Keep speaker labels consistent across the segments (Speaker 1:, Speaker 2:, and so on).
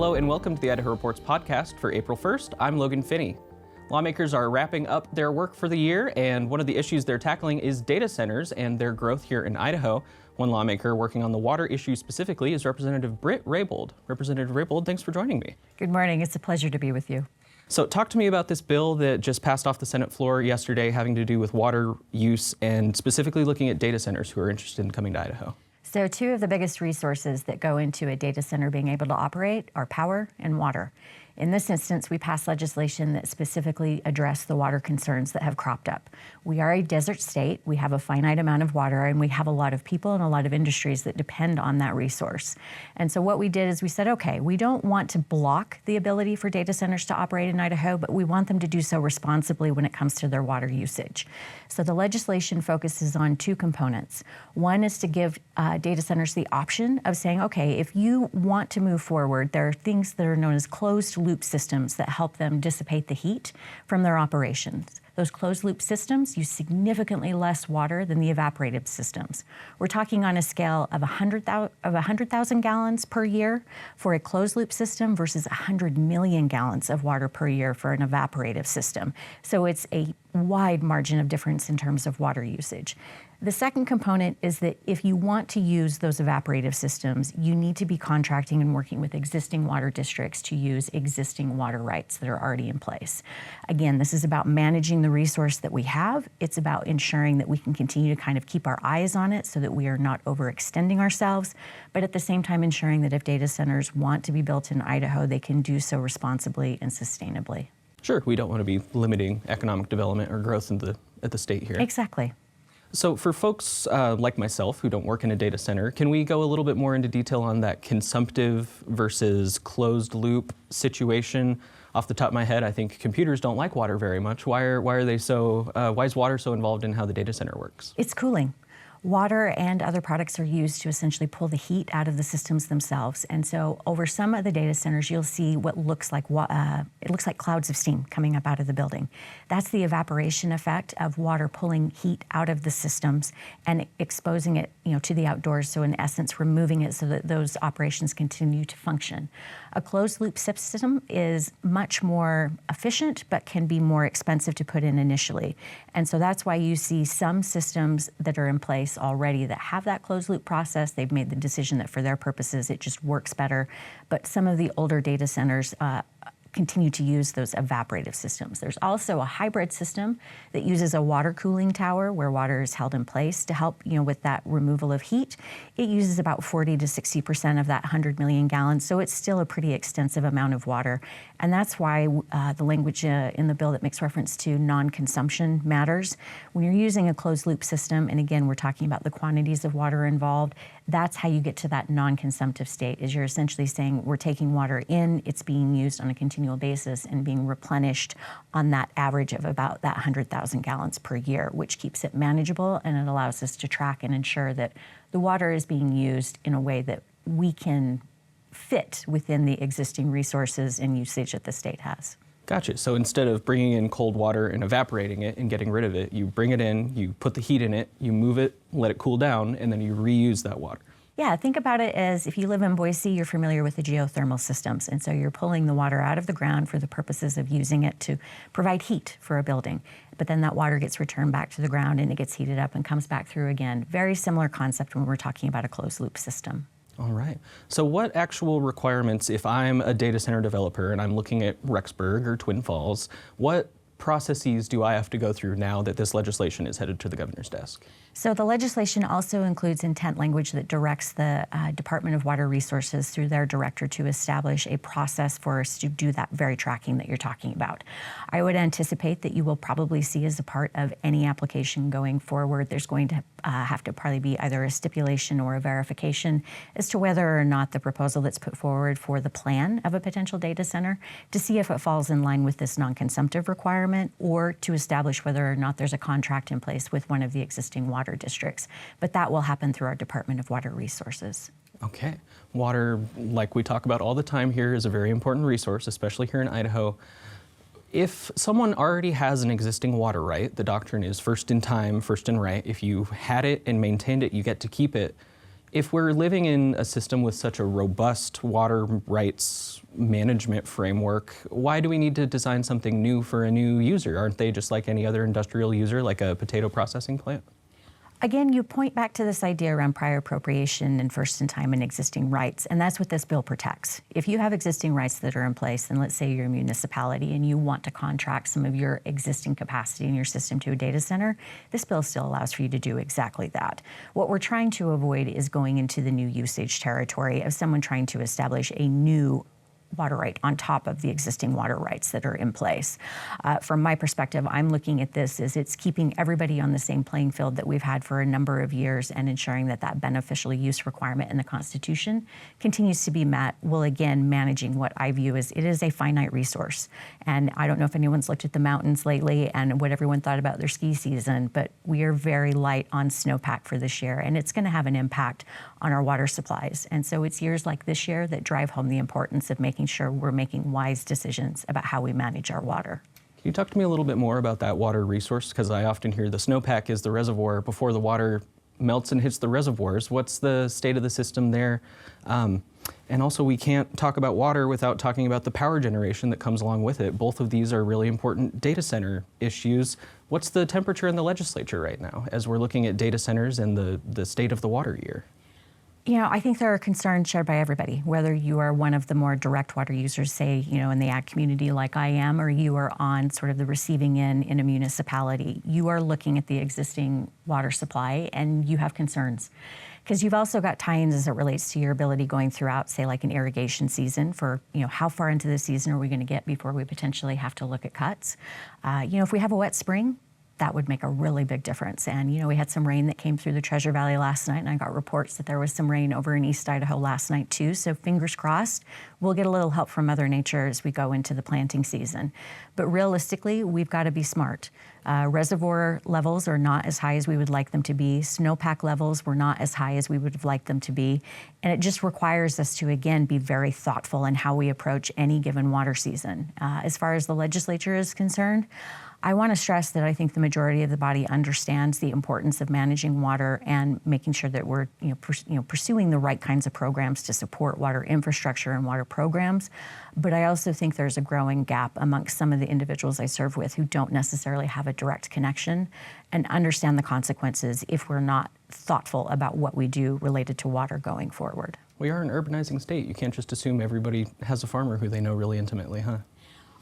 Speaker 1: Hello and welcome to the Idaho Reports podcast for April 1st. I'm Logan Finney. Lawmakers are wrapping up their work for the year, and one of the issues they're tackling is data centers and their growth here in Idaho. One lawmaker working on the water issue specifically is Representative Britt Raybould. Representative Raybould, thanks for joining me.
Speaker 2: Good morning. It's a pleasure to be with you.
Speaker 1: So talk to me about this bill that just passed off the Senate floor yesterday having to do with water use and specifically looking at data centers who are interested in coming to Idaho.
Speaker 2: So two of the biggest resources that go into a data center being able to operate are power and water. In this instance, we passed legislation that specifically addressed the water concerns that have cropped up. We are a desert state, we have a finite amount of water, and we have a lot of people and a lot of industries that depend on that resource. And so what we did is we said, okay, we don't want to block the ability for data centers to operate in Idaho, but we want them to do so responsibly when it comes to their water usage. So the legislation focuses on two components. One is to give data centers the option of saying, okay, if you want to move forward, there are things that are known as closed loop systems that help them dissipate the heat from their operations. Those closed loop systems use significantly less water than the evaporative systems. We're talking on a scale of 100,000 gallons per year for a closed loop system versus 100 million gallons of water per year for an evaporative system. So it's a wide margin of difference in terms of water usage. The second component is that if you want to use those evaporative systems, you need to be contracting and working with existing water districts to use existing water rights that are already in place. Again, this is about managing the resource that we have. It's about ensuring that we can continue to kind of keep our eyes on it so that we are not overextending ourselves, but at the same time ensuring that if data centers want to be built in Idaho, they can do so responsibly and sustainably.
Speaker 1: Sure, we don't want to be limiting economic development or growth at the state here.
Speaker 2: Exactly.
Speaker 1: So for folks like myself who don't work in a data center, can we go a little bit more into detail on that consumptive versus closed loop situation? Off the top of my head, I think computers don't like water very much. Why is water so involved in how the data center works?
Speaker 2: It's cooling. Water and other products are used to essentially pull the heat out of the systems themselves. And so over some of the data centers, you'll see what looks like clouds of steam coming up out of the building. That's the evaporation effect of water pulling heat out of the systems and exposing it, to the outdoors. So in essence, removing it so that those operations continue to function. A closed loop system is much more efficient, but can be more expensive to put in initially. And so that's why you see some systems that are in place already that have that closed loop process. They've made the decision that for their purposes, it just works better. But some of the older data centers continue to use those evaporative systems. There's also a hybrid system that uses a water cooling tower where water is held in place to help, with that removal of heat. It uses about 40 to 60% of that 100 million gallons, so it's still a pretty extensive amount of water. And that's why the language in the bill that makes reference to non-consumption matters. When you're using a closed loop system, and again, we're talking about the quantities of water involved, that's how you get to that non-consumptive state, is you're essentially saying we're taking water in, it's being used on a continual basis and being replenished on that average of about that 100,000 gallons per year, which keeps it manageable and it allows us to track and ensure that the water is being used in a way that we can fit within the existing resources and usage that the state has.
Speaker 1: Gotcha. So instead of bringing in cold water and evaporating it and getting rid of it, you bring it in, you put the heat in it, you move it, let it cool down, and then you reuse that water.
Speaker 2: Yeah, think about it as if you live in Boise, you're familiar with the geothermal systems. And so you're pulling the water out of the ground for the purposes of using it to provide heat for a building. But then that water gets returned back to the ground and it gets heated up and comes back through again. Very similar concept when we're talking about a closed loop system.
Speaker 1: All right. So what actual requirements, if I'm a data center developer and I'm looking at Rexburg or Twin Falls, what processes do I have to go through now that this legislation is headed to the governor's desk?
Speaker 2: So the legislation also includes intent language that directs the Department of Water Resources through their director to establish a process for us to do that very tracking that you're talking about. I would anticipate that you will probably see as a part of any application going forward, there's going to have to probably be either a stipulation or a verification as to whether or not the proposal that's put forward for the plan of a potential data center to see if it falls in line with this non-consumptive requirement or to establish whether or not there's a contract in place with one of the existing water districts. But that will happen through our Department of Water Resources.
Speaker 1: Okay. Water, like we talk about all the time here, is a very important resource, especially here in Idaho. If someone already has an existing water right, the doctrine is first in time, first in right. If you had it and maintained it, you get to keep it. If we're living in a system with such a robust water rights management framework, why do we need to design something new for a new user? Aren't they just like any other industrial user, like a potato processing plant?
Speaker 2: Again, you point back to this idea around prior appropriation and first in time and existing rights, and that's what this bill protects. If you have existing rights that are in place, and let's say you're a municipality and you want to contract some of your existing capacity in your system to a data center, this bill still allows for you to do exactly that. What we're trying to avoid is going into the new usage territory of someone trying to establish a new water right on top of the existing water rights that are in place. From my perspective, I'm looking at this as it's keeping everybody on the same playing field that we've had for a number of years and ensuring that that beneficial use requirement in the Constitution continues to be met, while again managing what I view as it is a finite resource. And I don't know if anyone's looked at the mountains lately and what everyone thought about their ski season, but we are very light on snowpack for this year, and it's going to have an impact on our water supplies. And so it's years like this year that drive home the importance of making sure we're making wise decisions about how we manage our water.
Speaker 1: Can you talk to me a little bit more about that water resource? Because I often hear the snowpack is the reservoir before the water melts and hits the reservoirs. What's the state of the system there? And also, we can't talk about water without talking about the power generation that comes along with it. Both of these are really important data center issues. What's the temperature in the legislature right now as we're looking at data centers and the state of the water year?
Speaker 2: You know, I think there are concerns shared by everybody, whether you are one of the more direct water users, say, you know, in the ag community like I am, or you are on sort of the receiving end in a municipality. You are looking at the existing water supply and you have concerns. Because you've also got tie-ins as it relates to your ability going throughout, say, like an irrigation season for, you know, how far into the season are we going to get before we potentially have to look at cuts? You know, if we have a wet spring, that would make a really big difference. And, you know, we had some rain that came through the Treasure Valley last night, and I got reports that there was some rain over in East Idaho last night too. So fingers crossed, we'll get a little help from Mother Nature as we go into the planting season. But realistically, we've got to be smart. Reservoir levels are not as high as we would like them to be. Snowpack levels were not as high as we would have liked them to be. And it just requires us to, again, be very thoughtful in how we approach any given water season. As far as the legislature is concerned, I want to stress that I think the majority of the body understands the importance of managing water and making sure that we're pursuing the right kinds of programs to support water infrastructure and water programs. But I also think there's a growing gap amongst some of the individuals I serve with who don't necessarily have a direct connection and understand the consequences if we're not thoughtful about what we do related to water going forward.
Speaker 1: We are an urbanizing state. You can't just assume everybody has a farmer who they know really intimately, huh?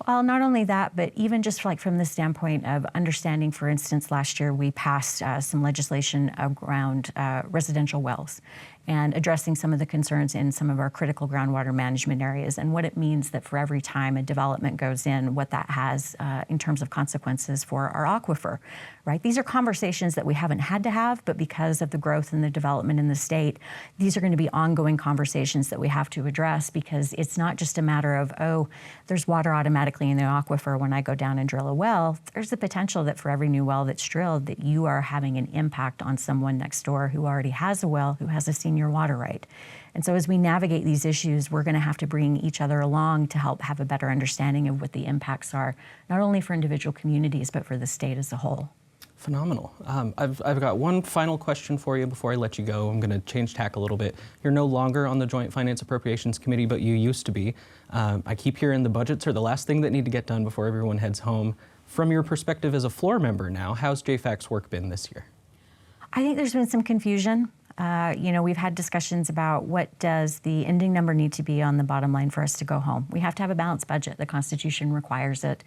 Speaker 2: Well, not only that, but even just like from the standpoint of understanding, for instance, last year we passed some legislation around residential wells and addressing some of the concerns in some of our critical groundwater management areas and what it means that for every time a development goes in, what that has in terms of consequences for our aquifer, right? These are conversations that we haven't had to have, but because of the growth and the development in the state, these are going to be ongoing conversations that we have to address because it's not just a matter of, oh, there's water automatically in the aquifer when I go down and drill a well. There's the potential that for every new well that's drilled that you are having an impact on someone next door who already has a well, who has a senior water right. And so as we navigate these issues, we're going to have to bring each other along to help have a better understanding of what the impacts are, not only for individual communities, but for the state as a whole.
Speaker 1: Phenomenal. I've got one final question for you before I let you go. I'm going to change tack a little bit. You're no longer on the Joint Finance Appropriations Committee, but you used to be. I keep hearing the budgets are the last thing that need to get done before everyone heads home. From your perspective as a floor member now, how's JFAC's work been this year?
Speaker 2: I think there's been some confusion. We've had discussions about what does the ending number need to be on the bottom line for us to go home. We have to have a balanced budget. The Constitution requires it.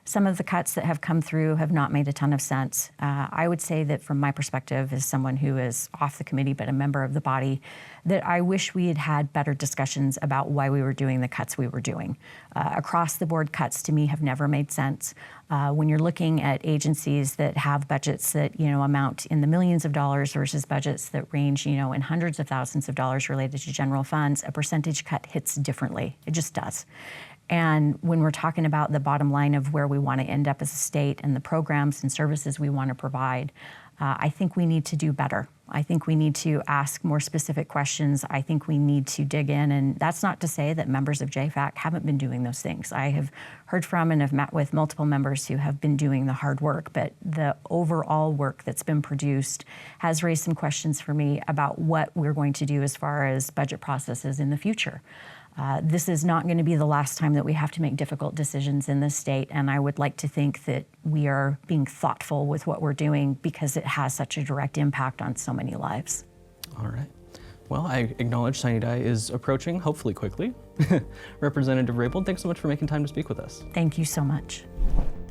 Speaker 2: Some of the cuts that have come through have not made a ton of sense. I would say that from my perspective as someone who is off the committee but a member of the body, that I wish we had had better discussions about why we were doing the cuts we were doing. Across the board cuts to me have never made sense. When you're looking at agencies that have budgets that, amount in the millions of dollars versus budgets that range, in hundreds of thousands of dollars related to general funds, a percentage cut hits differently. It just does. And when we're talking about the bottom line of where we want to end up as a state and the programs and services we want to provide, I think we need to do better. I think we need to ask more specific questions. I think we need to dig in, and that's not to say that members of JFAC haven't been doing those things. I have heard from and have met with multiple members who have been doing the hard work, but the overall work that's been produced has raised some questions for me about what we're going to do as far as budget processes in the future. This is not going to be the last time that we have to make difficult decisions in this state, and I would like to think that we are being thoughtful with what we're doing because it has such a direct impact on so many lives.
Speaker 1: All right. Well, I acknowledge Sine Die is approaching, hopefully quickly. Representative Raybould, thanks so much for making time to speak with us.
Speaker 2: Thank you so much.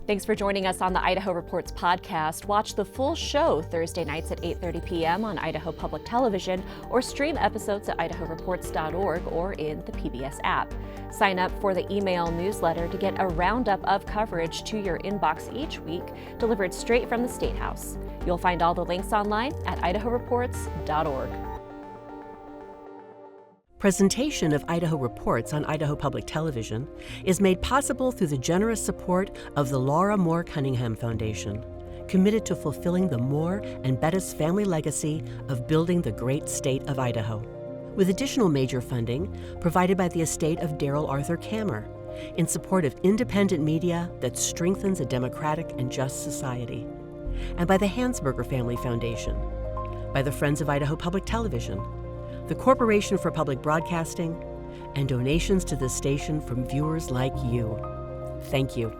Speaker 3: Thanks for joining us on the Idaho Reports podcast. Watch the full show Thursday nights at 8:30 p.m. on Idaho Public Television, or stream episodes at idahoreports.org or in the PBS app. Sign up for the email newsletter to get a roundup of coverage to your inbox each week, delivered straight from the State House. You'll find all the links online at idahoreports.org.
Speaker 4: Presentation of Idaho Reports on Idaho Public Television is made possible through the generous support of the Laura Moore Cunningham Foundation, committed to fulfilling the Moore and Bettis family legacy of building the great state of Idaho, with additional major funding provided by the estate of Darrell Arthur Kammer in support of independent media that strengthens a democratic and just society, and by the Hansberger Family Foundation, by the Friends of Idaho Public Television, the Corporation for Public Broadcasting, and donations to this station from viewers like you. Thank you.